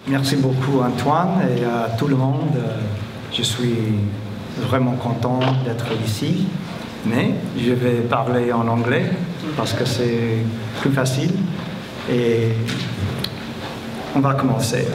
Merci beaucoup Antoine et à tout le monde. Je suis vraiment content d'être ici, mais je vais parler en anglais parce que c'est plus facile et on va commencer.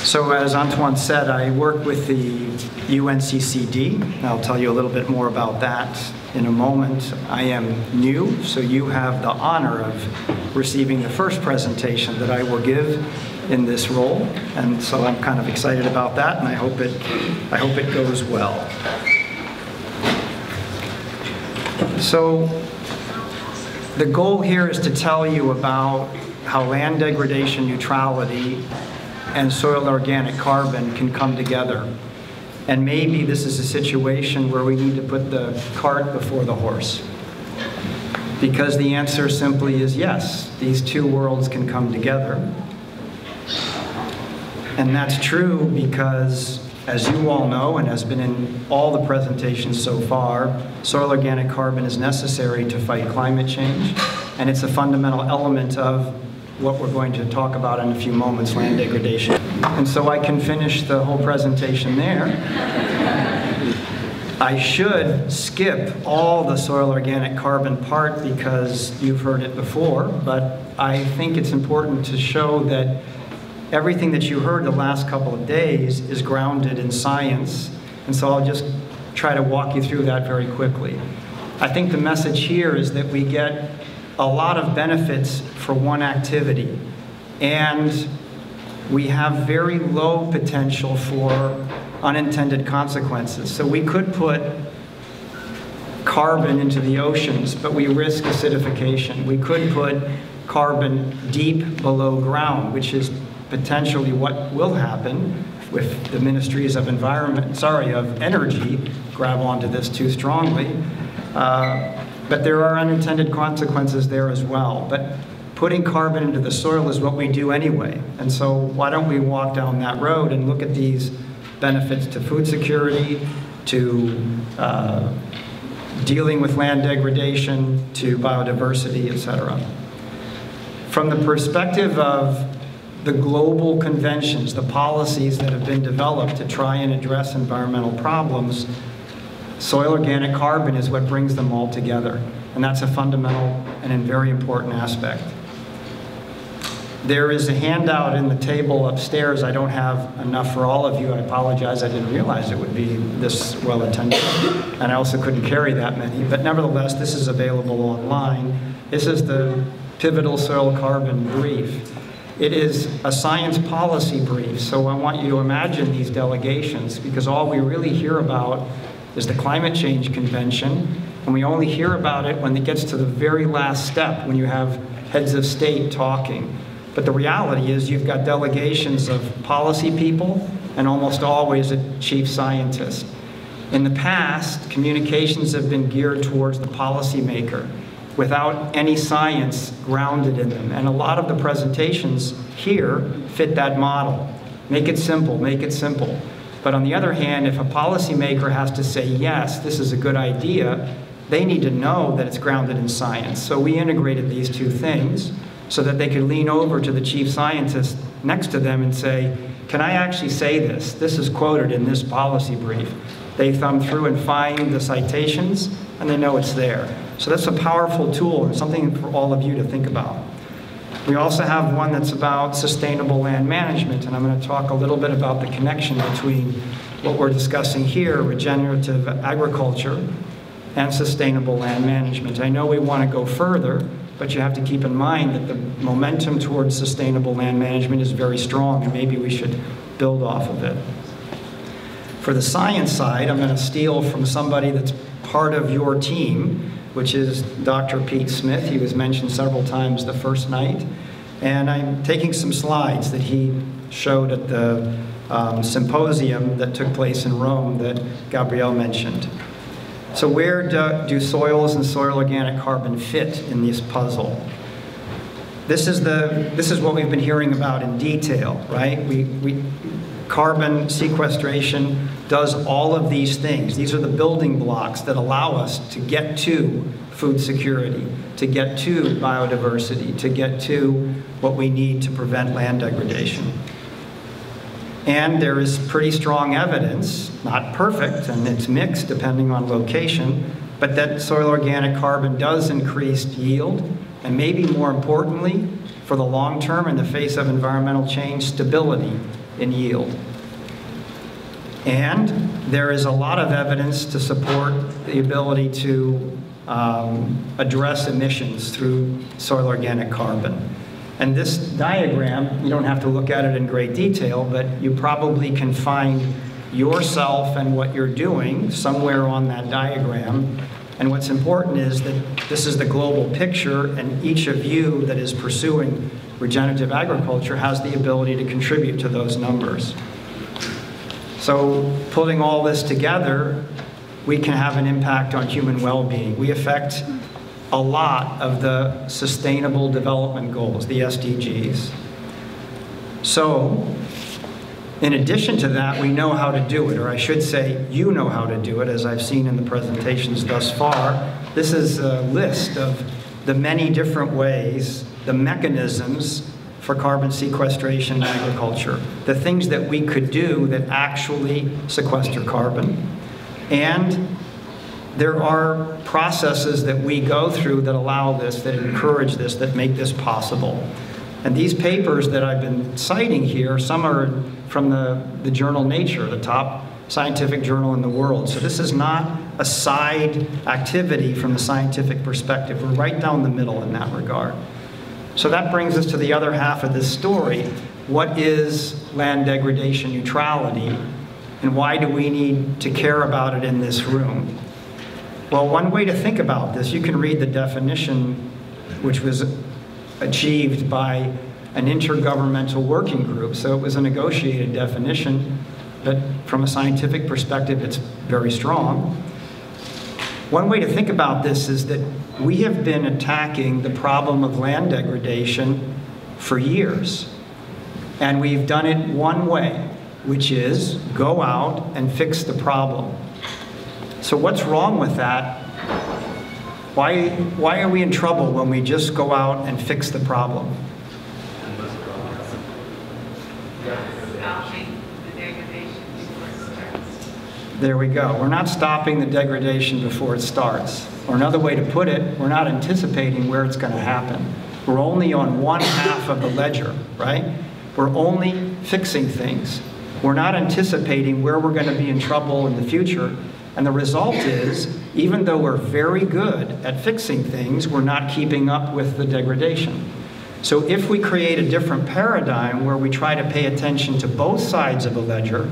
So as Antoine said, I work with the UNCCD. I'll tell you a little bit more about that in a moment. I am new, so you have the honor of receiving the first presentation that I will give in this role, and so I'm kind of excited about that, and I hope it goes well. So the goal here is to tell you about how land degradation neutrality and soil organic carbon can come together. And maybe this is a situation where we need to put the cart before the horse. Because the answer simply is yes, these two worlds can come together. And that's true because, as you all know, and has been in all the presentations so far, soil organic carbon is necessary to fight climate change, and it's a fundamental element of what we're going to talk about in a few moments, land degradation. And so I can finish the whole presentation there. I should skip all the soil organic carbon part because you've heard it before, but I think it's important to show that everything that you heard the last couple of days is grounded in science, and so I'll just try to walk you through that very quickly. I think the message here is that we get a lot of benefits for one activity, and we have very low potential for unintended consequences. So we could put carbon into the oceans, but we risk acidification. We could put carbon deep below ground, which is potentially what will happen if the ministries of energy grab onto this too strongly. But there are unintended consequences there as well. But putting carbon into the soil is what we do anyway. And so why don't we walk down that road and look at these benefits to food security, to dealing with land degradation, to biodiversity, etc. From the perspective of the global conventions, the policies that have been developed to try and address environmental problems, soil organic carbon is what brings them all together. And that's a fundamental and a very important aspect. There is a handout in the table upstairs. I don't have enough for all of you. I apologize. I didn't realize it would be this well attended. And I also couldn't carry that many. But nevertheless, this is available online. This is the Pivotal Soil Carbon Brief. It is a science policy brief, so I want you to imagine these delegations, because all we really hear about is the Climate Change Convention, and we only hear about it when it gets to the very last step, when you have heads of state talking. But the reality is you've got delegations of policy people and almost always a chief scientist. In the past, communications have been geared towards the policymaker without any science grounded in them. And a lot of the presentations here fit that model. Make it simple, make it simple. But on the other hand, if a policymaker has to say, yes, this is a good idea, they need to know that it's grounded in science. So we integrated these two things so that they could lean over to the chief scientist next to them and say, can I actually say this? This is quoted in this policy brief. They thumb through and find the citations, and they know it's there. So that's a powerful tool and something for all of you to think about. We also have one that's about sustainable land management, and I'm going to talk a little bit about the connection between what we're discussing here, regenerative agriculture, and sustainable land management. I know we want to go further, but you have to keep in mind that the momentum towards sustainable land management is very strong, and maybe we should build off of it. For the science side, I'm going to steal from somebody that's part of your team, which is Dr. Pete Smith. He was mentioned several times the first night. And I'm taking some slides that he showed at the symposium that took place in Rome that Gabrielle mentioned. So where do soils and soil organic carbon fit in this puzzle? This is what we've been hearing about in detail, right? carbon sequestration does all of these things. These are the building blocks that allow us to get to food security, to get to biodiversity, to get to what we need to prevent land degradation. And there is pretty strong evidence, not perfect, and it's mixed depending on location, but that soil organic carbon does increase yield, and maybe more importantly, for the long term, in the face of environmental change, stability in yield. And there is a lot of evidence to support the ability to address emissions through soil organic carbon. And this diagram, you don't have to look at it in great detail, but you probably can find yourself and what you're doing somewhere on that diagram. And what's important is that this is the global picture, and each of you that is pursuing regenerative agriculture has the ability to contribute to those numbers. So putting all this together, we can have an impact on human well-being. We affect a lot of the Sustainable Development Goals, the SDGs. So, in addition to that, we know how to do it, or I should say, you know how to do it, as I've seen in the presentations thus far. This is a list of the many different ways, the mechanisms for carbon sequestration in agriculture, the things that we could do that actually sequester carbon. And there are processes that we go through that allow this, that encourage this, that make this possible. And these papers that I've been citing here, some are from the journal Nature, the top scientific journal in the world. So this is not a side activity from the scientific perspective. We're right down the middle in that regard. So that brings us to the other half of this story. What is land degradation neutrality, and why do we need to care about it in this room? Well, one way to think about this, you can read the definition, which was achieved by an intergovernmental working group. So it was a negotiated definition, but from a scientific perspective, it's very strong. One way to think about this is that we have been attacking the problem of land degradation for years. And we've done it one way, which is go out and fix the problem. So what's wrong with that? Why are we in trouble when we just go out and fix the problem? There we go. We're not stopping the degradation before it starts. Or another way to put it, we're not anticipating where it's going to happen. We're only on one half of the ledger, right? We're only fixing things. We're not anticipating where we're going to be in trouble in the future. And the result is, even though we're very good at fixing things, we're not keeping up with the degradation. So if we create a different paradigm where we try to pay attention to both sides of the ledger,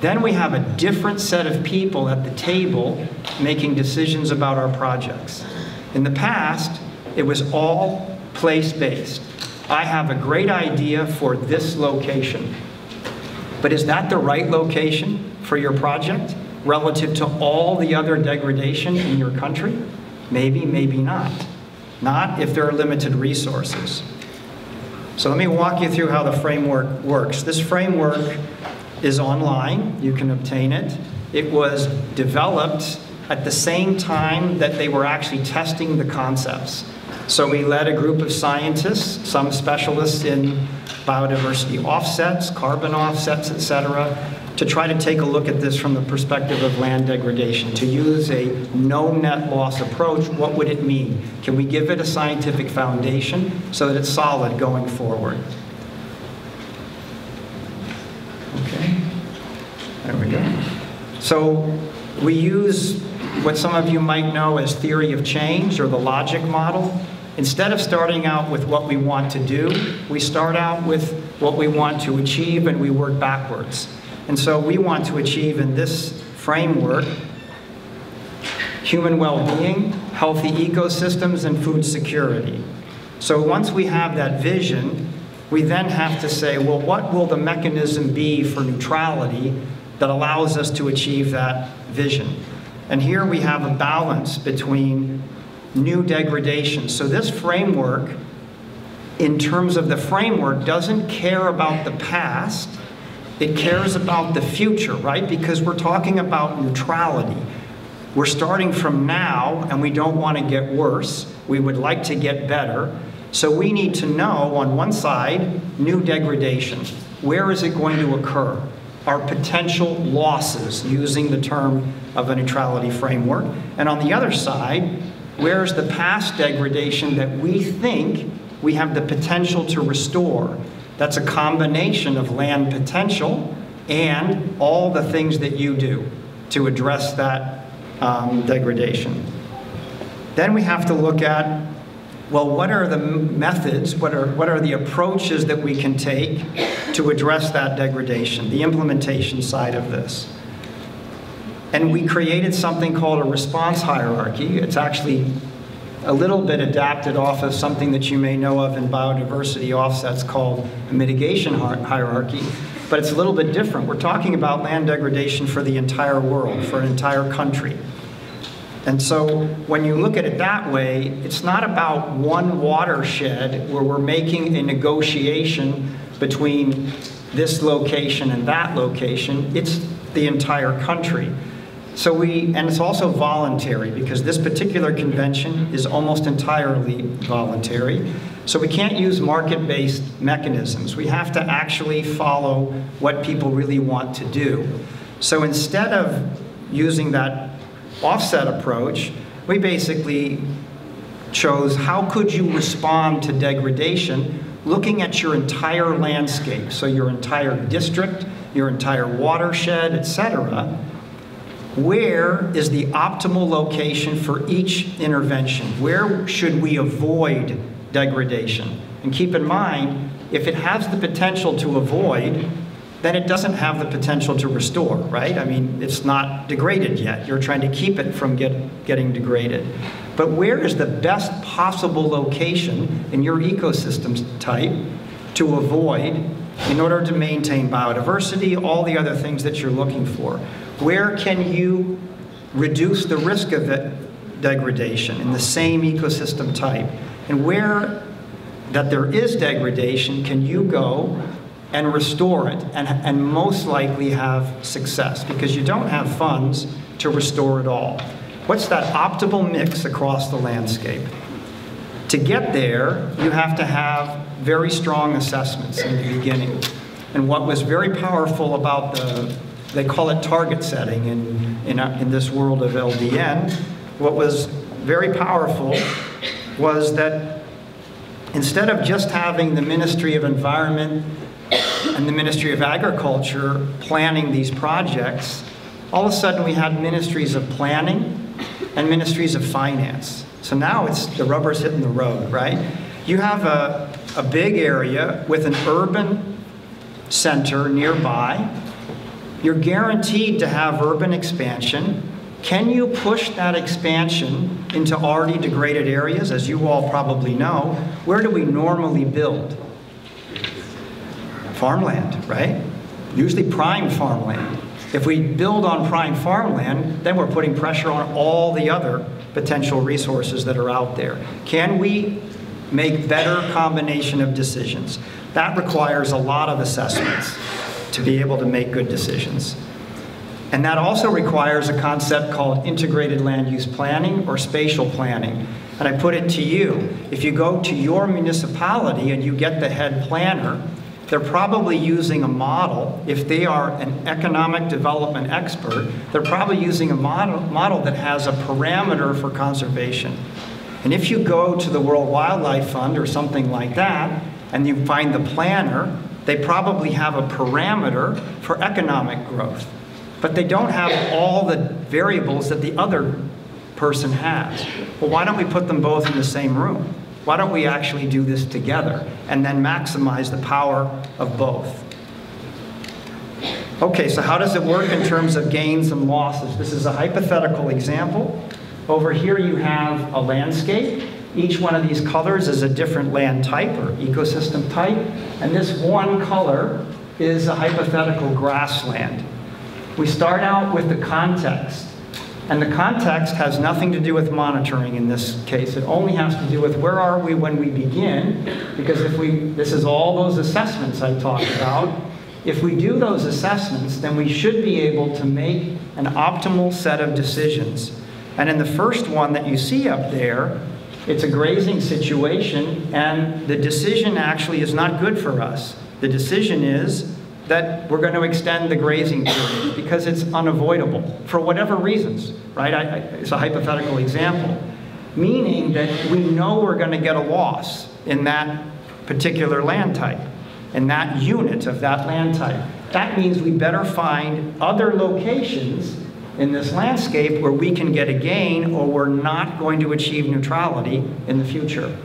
then we have a different set of people at the table making decisions about our projects. In the past, it was all place-based. I have a great idea for this location. But is that the right location for your project relative to all the other degradation in your country? Maybe, maybe not. Not if there are limited resources. So let me walk you through how the framework works. This framework is online. You can obtain it. It was developed at the same time that they were actually testing the concepts. So we led a group of scientists, some specialists in biodiversity offsets, carbon offsets, etc., to try to take a look at this from the perspective of land degradation. To use a no net loss approach, what would it mean? Can we give it a scientific foundation so that it's solid going forward? Okay, there we go. So we use what some of you might know as theory of change, or the logic model. Instead of starting out with what we want to do, we start out with what we want to achieve, and we work backwards. And so we want to achieve in this framework human well-being, healthy ecosystems, and food security. So once we have that vision, we then have to say, well, what will the mechanism be for neutrality that allows us to achieve that vision? And here we have a balance between new degradation. So this framework, in terms of the framework, doesn't care about the past. It cares about the future, right? Because we're talking about neutrality. We're starting from now, and we don't want to get worse. We would like to get better. So we need to know, on one side, new degradation. Where is it going to occur? Our potential losses, using the term of a neutrality framework. And on the other side, where's the past degradation that we think we have the potential to restore? That's a combination of land potential and all the things that you do to address that degradation. Then we have to look at, well, what are the methods, what are the approaches that we can take to address that degradation, the implementation side of this. And we created something called a response hierarchy. It's actually a little bit adapted off of something that you may know of in biodiversity offsets called a mitigation hierarchy, but it's a little bit different. We're talking about land degradation for the entire world, for an entire country. And so when you look at it that way, it's not about one watershed where we're making a negotiation between this location and that location. It's the entire country. So and it's also voluntary, because this particular convention is almost entirely voluntary. So we can't use market-based mechanisms. We have to actually follow what people really want to do. So instead of using that offset approach, we basically chose how could you respond to degradation looking at your entire landscape, so your entire district, your entire watershed, etc. Where is the optimal location for each intervention? Where should we avoid degradation? And keep in mind, if it has the potential to avoid, then it doesn't have the potential to restore, right? I mean, it's not degraded yet. You're trying to keep it from getting degraded. But where is the best possible location in your ecosystem type to avoid in order to maintain biodiversity, all the other things that you're looking for? Where can you reduce the risk of degradation in the same ecosystem type? And where that there is degradation, can you go and restore it and most likely have success, because you don't have funds to restore it all. What's that optimal mix across the landscape? To get there, you have to have very strong assessments in the beginning. And what was very powerful about they call it target setting in this world of LDN, what was very powerful was that instead of just having the Ministry of Environment and the Ministry of Agriculture planning these projects, all of a sudden we had ministries of planning and ministries of finance. So now it's the rubber's hitting the road, right? You have a big area with an urban center nearby. You're guaranteed to have urban expansion. Can you push that expansion into already degraded areas? As you all probably know, where do we normally build? Farmland, right? Usually prime farmland. If we build on prime farmland, then we're putting pressure on all the other potential resources that are out there. Can we make better combination of decisions? That requires a lot of assessments to be able to make good decisions. And that also requires a concept called integrated land use planning or spatial planning. And I put it to you, if you go to your municipality and you get the head planner, they're probably using a model. If they are an economic development expert, they're probably using a model that has a parameter for conservation. And if you go to the World Wildlife Fund or something like that, and you find the planner, they probably have a parameter for economic growth. But they don't have all the variables that the other person has. Well, why don't we put them both in the same room? Why don't we actually do this together and then maximize the power of both? Okay, so how does it work in terms of gains and losses? This is a hypothetical example. Over here you have a landscape. Each one of these colors is a different land type or ecosystem type. And this one color is a hypothetical grassland. We start out with the context. And the context has nothing to do with monitoring in this case. It only has to do with where are we when we begin, because this is all those assessments I talked about. if we do those assessments, then we should be able to make an optimal set of decisions. And in the first one that you see up there, it's a grazing situation, and the decision actually is not good for us. The decision is that we're going to extend the grazing period because it's unavoidable for whatever reasons, right? It's a hypothetical example, meaning that we know we're going to get a loss in that particular land type, in that unit of that land type. That means we better find other locations in this landscape where we can get a gain, or we're not going to achieve neutrality in the future.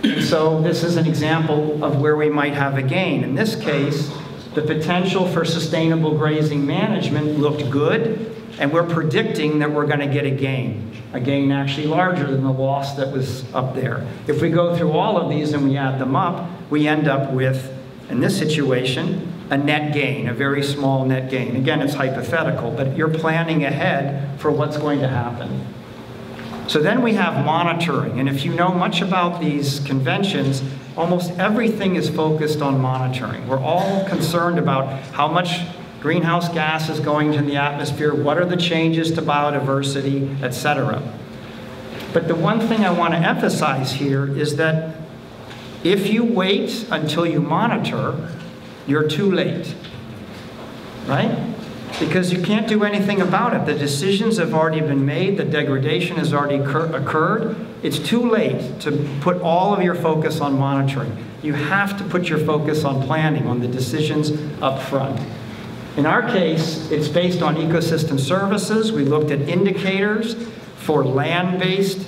And so this is an example of where we might have a gain. In this case, the potential for sustainable grazing management looked good, and we're predicting that we're going to get a gain actually larger than the loss that was up there. If we go through all of these and we add them up, we end up with, in this situation, a net gain, a very small net gain. Again, it's hypothetical, but you're planning ahead for what's going to happen. So then we have monitoring, and if you know much about these conventions, almost everything is focused on monitoring. We're all concerned about how much greenhouse gas is going to the atmosphere, what are the changes to biodiversity, etc. But the one thing I want to emphasize here is that if you wait until you monitor, you're too late, right? Because you can't do anything about it. The decisions have already been made, the degradation has already occurred. It's too late to put all of your focus on monitoring. You have to put your focus on planning, on the decisions up front. In our case, it's based on ecosystem services. We looked at indicators for land-based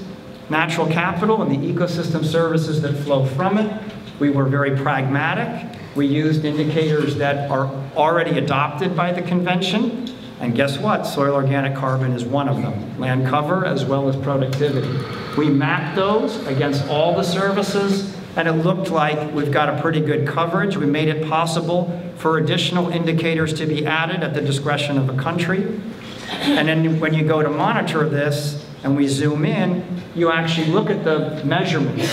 natural capital and the ecosystem services that flow from it. We were very pragmatic. We used indicators that are already adopted by the convention. And guess what? Soil organic carbon is one of them. Land cover as well as productivity. We mapped those against all the services, and it looked like we've got a pretty good coverage. We made it possible for additional indicators to be added at the discretion of a country. And then when you go to monitor this and we zoom in, you actually look at the measurements.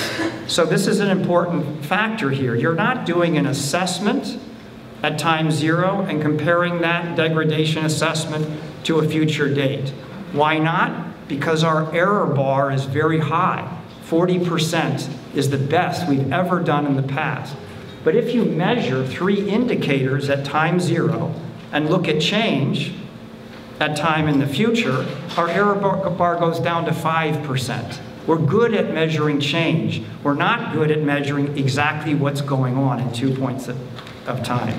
So this is an important factor here. You're not doing an assessment at time zero and comparing that degradation assessment to a future date. Why not? Because our error bar is very high. 40% is the best we've ever done in the past. But if you measure 3 indicators at time zero and look at change at time in the future, our error bar goes down to 5%. We're good at measuring change. We're not good at measuring exactly what's going on in 2 points of time.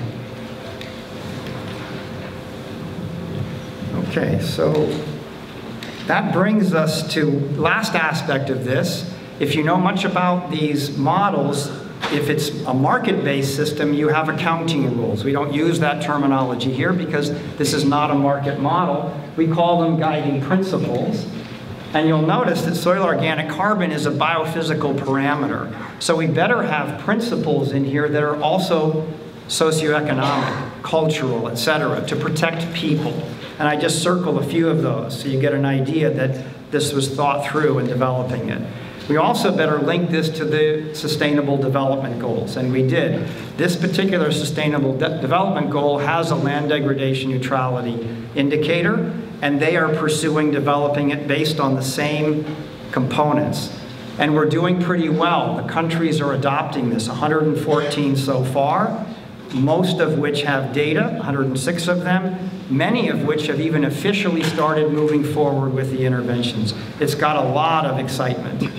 Okay, so that brings us to last aspect of this. If you know much about these models, if it's a market-based system, you have accounting rules. We don't use that terminology here because this is not a market model. We call them guiding principles. And you'll notice that soil organic carbon is a biophysical parameter. So we better have principles in here that are also socioeconomic, cultural, etc., to protect people. And I just circle a few of those so you get an idea that this was thought through in developing it. We also better link this to the Sustainable Development Goals, and we did. This particular Sustainable Development Goal has a land degradation neutrality indicator, and they are pursuing developing it based on the same components. And we're doing pretty well. The countries are adopting this, 114 so far, most of which have data, 106 of them, many of which have even officially started moving forward with the interventions. It's got a lot of excitement.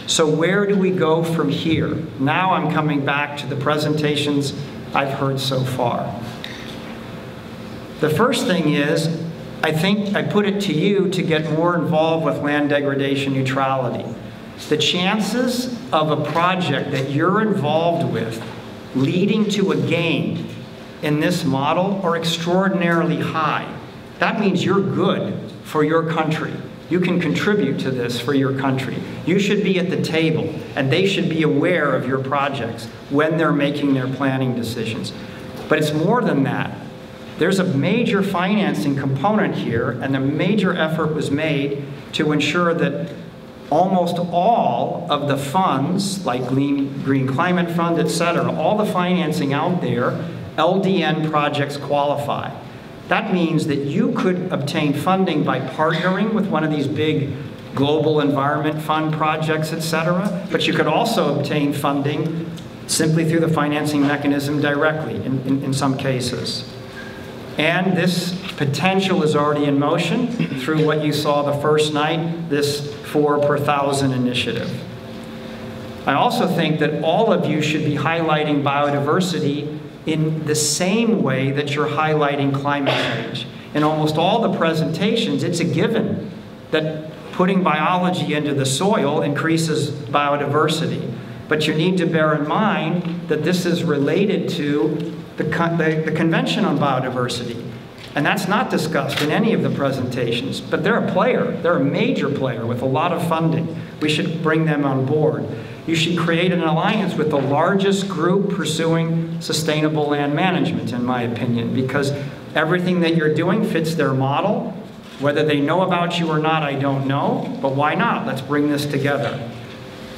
So where do we go from here? Now I'm coming back to the presentations I've heard so far. The first thing is, I think I put it to you to get more involved with land degradation neutrality. The chances of a project that you're involved with leading to a gain in this model are extraordinarily high. That means you're good for your country. You can contribute to this for your country. You should be at the table, and they should be aware of your projects when they're making their planning decisions. But it's more than that. There's a major financing component here, and a major effort was made to ensure that almost all of the funds, like Green Climate Fund, et cetera, all the financing out there, LDN projects qualify. That means that you could obtain funding by partnering with one of these big global environment fund projects, et cetera, but you could also obtain funding simply through the financing mechanism directly in some cases. And this potential is already in motion through what you saw the first night, this 4 per 1,000 initiative. I also think that all of you should be highlighting biodiversity in the same way that you're highlighting climate change. In almost all the presentations, it's a given that putting biology into the soil increases biodiversity. But you need to bear in mind that this is related to the Convention on Biodiversity. And that's not discussed in any of the presentations. But they're a player. They're a major player with a lot of funding. We should bring them on board. You should create an alliance with the largest group pursuing sustainable land management, in my opinion, because everything that you're doing fits their model. Whether they know about you or not, I don't know, but why not? Let's bring this together.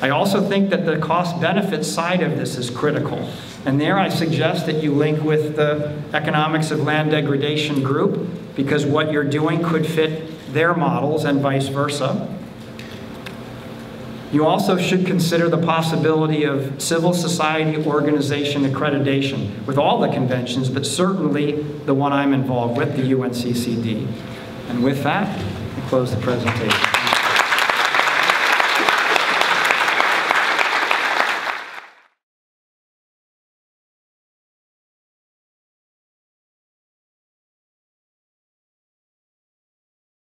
I also think that the cost-benefit side of this is critical. And there I suggest that you link with the Economics of Land Degradation group, because what you're doing could fit their models and vice versa. You also should consider the possibility of civil society organization accreditation with all the conventions, but certainly the one I'm involved with, the UNCCD. And with that, I close the presentation.